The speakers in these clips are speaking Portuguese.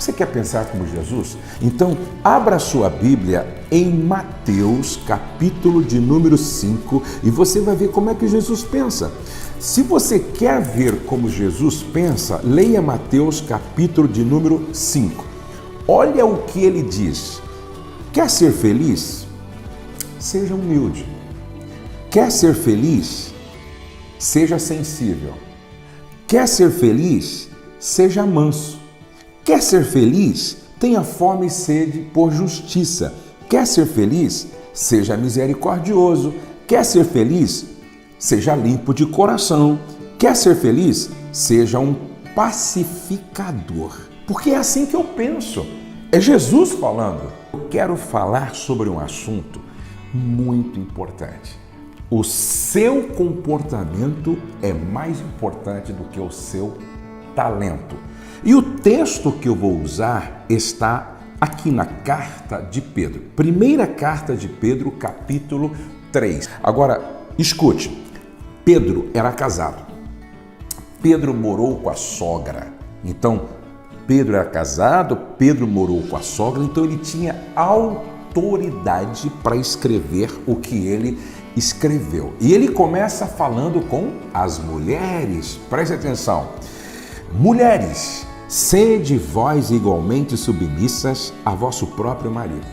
Você quer pensar como Jesus? Então, abra sua Bíblia em Mateus, capítulo de número 5, e você vai ver como é que Jesus pensa. Se você quer ver como Jesus pensa, leia Mateus, capítulo de número 5. Olha o que ele diz. Quer ser feliz? Seja humilde. Quer ser feliz? Seja sensível. Quer ser feliz? Seja manso. Quer ser feliz? Tenha fome e sede por justiça. Quer ser feliz? Seja misericordioso. Quer ser feliz? Seja limpo de coração. Quer ser feliz? Seja um pacificador. Porque é assim que eu penso. É Jesus falando. Eu quero falar sobre um assunto muito importante. O seu comportamento é mais importante do que o seu talento. E o texto que eu vou usar está aqui na carta de Pedro. Primeira carta de Pedro, capítulo 3. Agora, escute. Pedro era casado. Pedro morou com a sogra. Então, Pedro era casado, Pedro morou com a sogra, então ele tinha autoridade para escrever o que ele escreveu. E ele começa falando com as mulheres. Preste atenção. Mulheres, sede vós igualmente submissas a vosso próprio marido,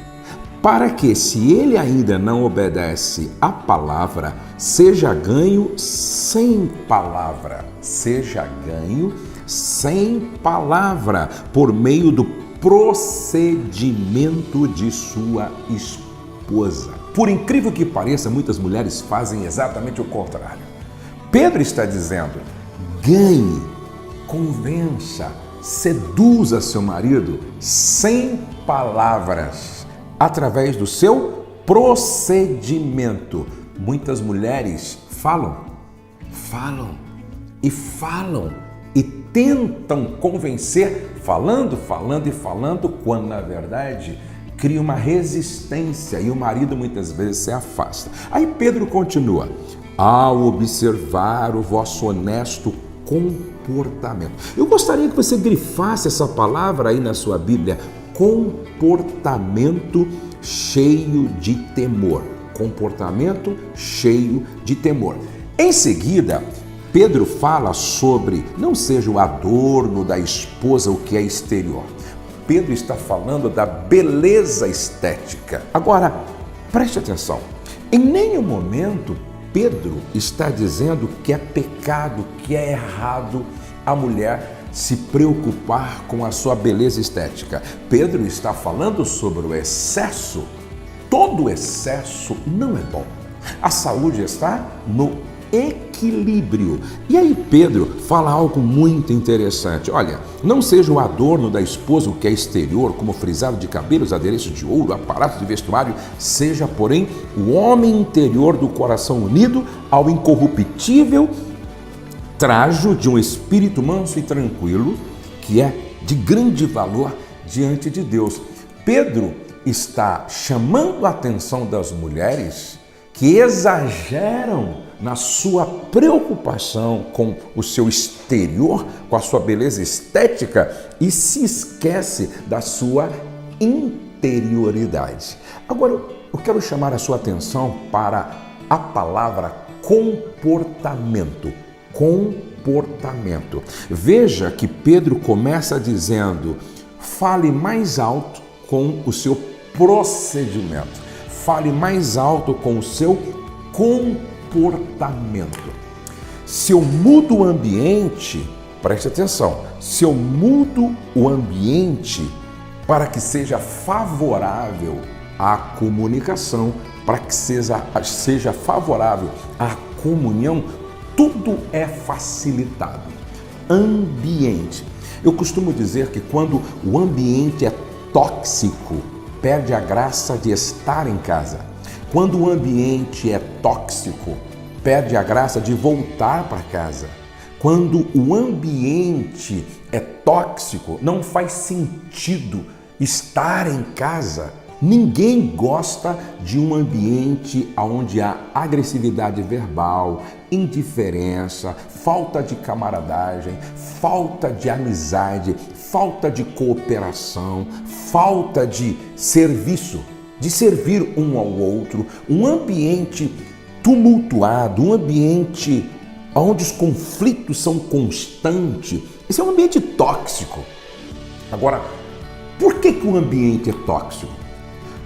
para que, se ele ainda não obedece à palavra, seja ganho sem palavra. Seja ganho sem palavra, por meio do procedimento de sua esposa. Por incrível que pareça, muitas mulheres fazem exatamente o contrário. Pedro está dizendo: ganhe, convença, seduza seu marido sem palavras, através do seu procedimento. Muitas mulheres falam e tentam convencer, falando, quando na verdade cria uma resistência e o marido muitas vezes se afasta. Aí Pedro continua: ao observar o vosso honesto comportamento. Eu gostaria que você grifasse essa palavra aí na sua Bíblia: comportamento cheio de temor. Comportamento cheio de temor. Em seguida, Pedro fala sobre não seja o adorno da esposa o que é exterior. Pedro está falando da beleza estética. Agora, preste atenção. Em nenhum momento Pedro está dizendo que é pecado, que é errado a mulher se preocupar com a sua beleza estética. Pedro está falando sobre o excesso. Todo excesso não é bom. A saúde está no equilíbrio. E aí Pedro fala algo muito interessante. Olha, não seja o adorno da esposa o que é exterior, como frisado de cabelos, adereço de ouro, aparato de vestuário, seja, porém, o homem interior do coração unido ao incorruptível trajo de um espírito manso e tranquilo, que é de grande valor diante de Deus. Pedro está chamando a atenção das mulheres que exageram na sua preocupação com o seu exterior, com a sua beleza estética, e se esquece da sua interioridade. Agora, eu quero chamar a sua atenção para a palavra comportamento. Comportamento. Veja que Pedro começa dizendo: fale mais alto com o seu procedimento. Fale mais alto com o seu comportamento. Se eu mudo o ambiente, preste atenção, se eu mudo o ambiente para que seja favorável à comunicação, para que seja favorável à comunhão, tudo é facilitado. Ambiente. Eu costumo dizer que quando o ambiente é tóxico, perde a graça de estar em casa. Quando o ambiente é tóxico, perde a graça de voltar para casa. Quando o ambiente é tóxico, não faz sentido estar em casa. Ninguém gosta de um ambiente onde há agressividade verbal, indiferença, falta de camaradagem, falta de amizade, falta de cooperação, falta de serviço, de servir um ao outro, um ambiente tumultuado, um ambiente onde os conflitos são constantes. Esse é um ambiente tóxico. Agora, por que o ambiente é tóxico?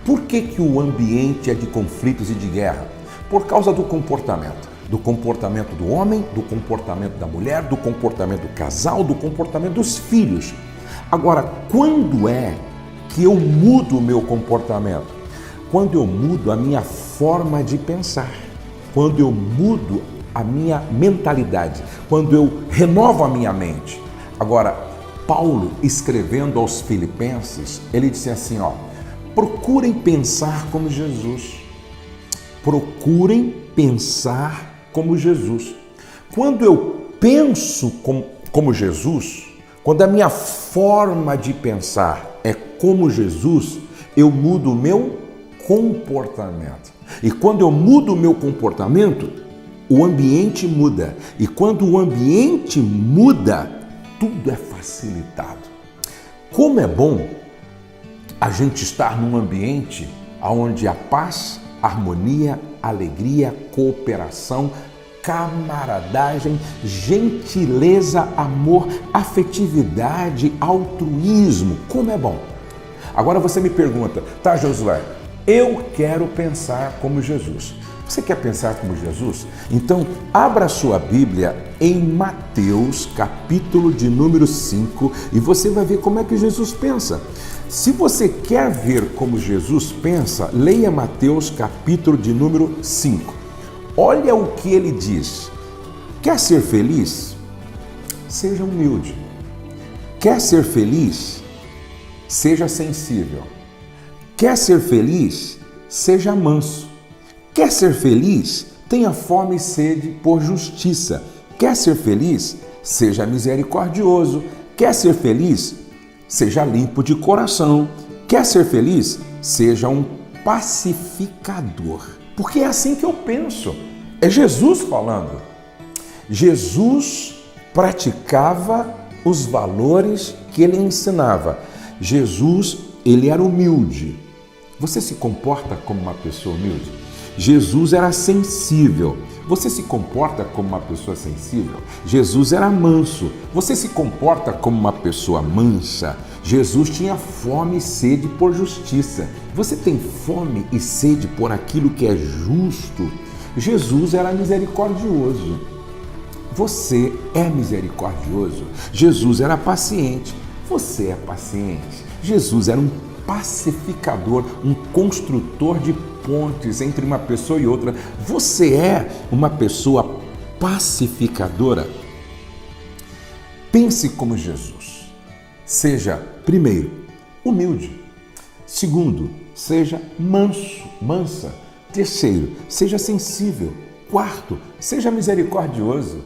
Por que o ambiente é de conflitos e de guerra? Por causa do comportamento do homem, do comportamento da mulher, do comportamento do casal, do comportamento dos filhos. Agora, quando é que eu mudo o meu comportamento? Quando eu mudo a minha forma de pensar, quando eu mudo a minha mentalidade, quando eu renovo a minha mente. Agora, Paulo, escrevendo aos Filipenses, ele disse assim, procurem pensar como Jesus. Procurem pensar como Jesus. Quando eu penso como Jesus, quando a minha forma de pensar é como Jesus, eu mudo o meu comportamento. E quando eu mudo o meu comportamento, o ambiente muda. E quando o ambiente muda, tudo é facilitado. Como é bom a gente estar num ambiente onde a paz, harmonia, alegria, cooperação, camaradagem, gentileza, amor, afetividade, altruísmo. Como é bom. Agora você me pergunta, tá, Josué, eu quero pensar como Jesus. Você quer pensar como Jesus? Então, abra sua Bíblia em Mateus, capítulo de número 5, e você vai ver como é que Jesus pensa. Se você quer ver como Jesus pensa, leia Mateus, capítulo de número 5. Olha o que ele diz. Quer ser feliz? Seja humilde. Quer ser feliz? Seja sensível. Quer ser feliz? Seja manso. Quer ser feliz? Tenha fome e sede por justiça. Quer ser feliz? Seja misericordioso. Quer ser feliz? Seja limpo de coração. Quer ser feliz? Seja um pacificador. Porque é assim que eu penso. É Jesus falando. Jesus praticava os valores que ele ensinava. Jesus, ele era humilde. Você se comporta como uma pessoa humilde? Jesus era sensível. Você se comporta como uma pessoa sensível? Jesus era manso. Você se comporta como uma pessoa mansa? Jesus tinha fome e sede por justiça. Você tem fome e sede por aquilo que é justo? Jesus era misericordioso. Você é misericordioso. Jesus era paciente. Você é paciente. Jesus era um pacificador, um construtor de pontes entre uma pessoa e outra. Você é uma pessoa pacificadora? Pense como Jesus. Seja, primeiro, humilde. Segundo, seja mansa. Terceiro, seja sensível. Quarto, seja misericordioso.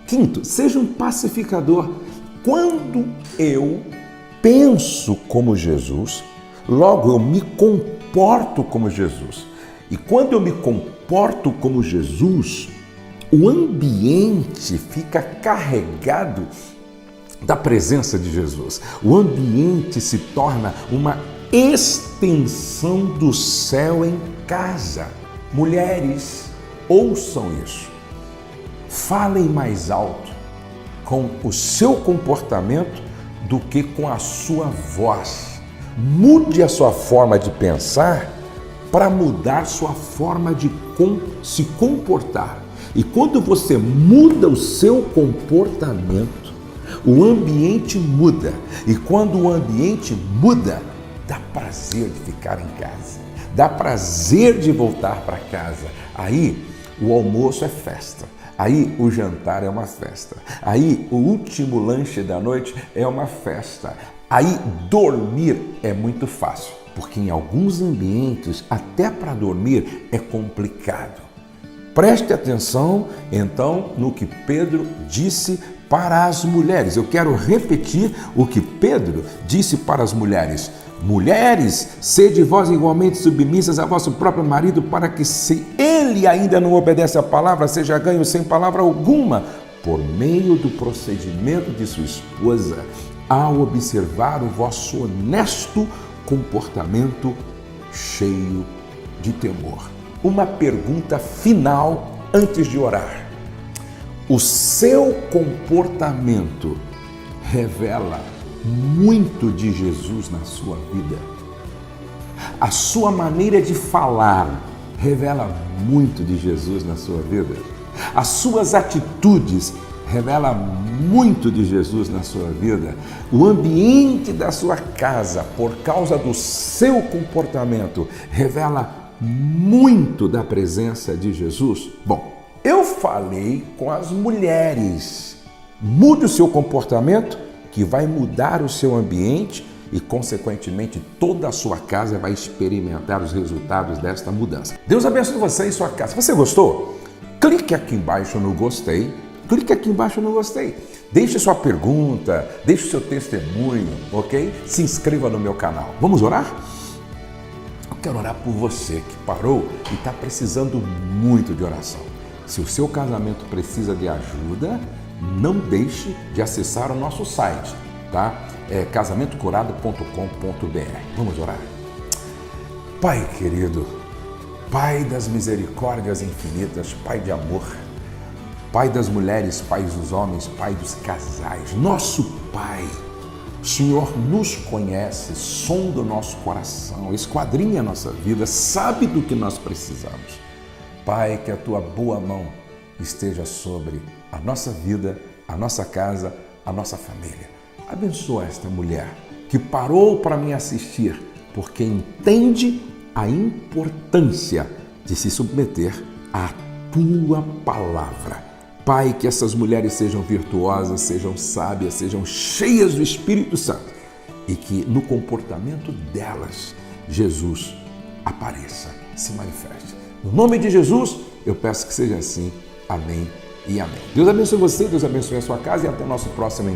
Quinto, seja um pacificador. Quando eu penso como Jesus, logo eu me comporto como Jesus. E quando eu me comporto como Jesus, o ambiente fica carregado da presença de Jesus. O ambiente se torna uma extensão do céu em casa. Mulheres, ouçam isso. Falem mais alto com o seu comportamento do que com a sua voz. Mude a sua forma de pensar para mudar sua forma de se comportar. E quando você muda o seu comportamento, o ambiente muda. E quando o ambiente muda, dá prazer de ficar em casa. Dá prazer de voltar para casa. Aí o almoço é festa. Aí o jantar é uma festa. Aí o último lanche da noite é uma festa. Aí dormir é muito fácil, porque em alguns ambientes até para dormir é complicado. Preste atenção então no que Pedro disse para as mulheres. Eu quero repetir o que Pedro disse para as mulheres. Mulheres, sede vós igualmente submissas a vosso próprio marido, para que, se ele ainda não obedece à palavra, seja ganho sem palavra alguma, por meio do procedimento de sua esposa, ao observar o vosso honesto comportamento cheio de temor. Uma pergunta final antes de orar. O seu comportamento revela muito de Jesus na sua vida. A sua maneira de falar revela muito de Jesus na sua vida. As suas atitudes revelam muito de Jesus na sua vida. O ambiente da sua casa, por causa do seu comportamento, revela muito da presença de Jesus. Bom, eu falei com as mulheres. Mude o seu comportamento, que vai mudar o seu ambiente e, consequentemente, toda a sua casa vai experimentar os resultados desta mudança. Deus abençoe você e sua casa. Você gostou? Clique aqui embaixo no gostei. Clique aqui embaixo no gostei. Deixe sua pergunta, deixe seu testemunho, ok? Se inscreva no meu canal. Vamos orar? Eu quero orar por você que parou e está precisando muito de oração. Se o seu casamento precisa de ajuda, não deixe de acessar o nosso site, tá? É casamentocurado.com.br. Vamos orar? Pai querido, Pai das misericórdias infinitas, Pai de amor, Pai das mulheres, Pai dos homens, Pai dos casais, nosso Pai, o Senhor nos conhece, sonda o nosso coração, esquadrinha a nossa vida, sabe do que nós precisamos. Pai, que a Tua boa mão esteja sobre a nossa vida, a nossa casa, a nossa família. Abençoa esta mulher que parou para me assistir, porque entende a importância de se submeter à Tua palavra. Pai, que essas mulheres sejam virtuosas, sejam sábias, sejam cheias do Espírito Santo e que no comportamento delas, Jesus apareça, se manifeste. No nome de Jesus, eu peço que seja assim. Amém e amém. Deus abençoe você, Deus abençoe a sua casa e até o nosso próximo encontro.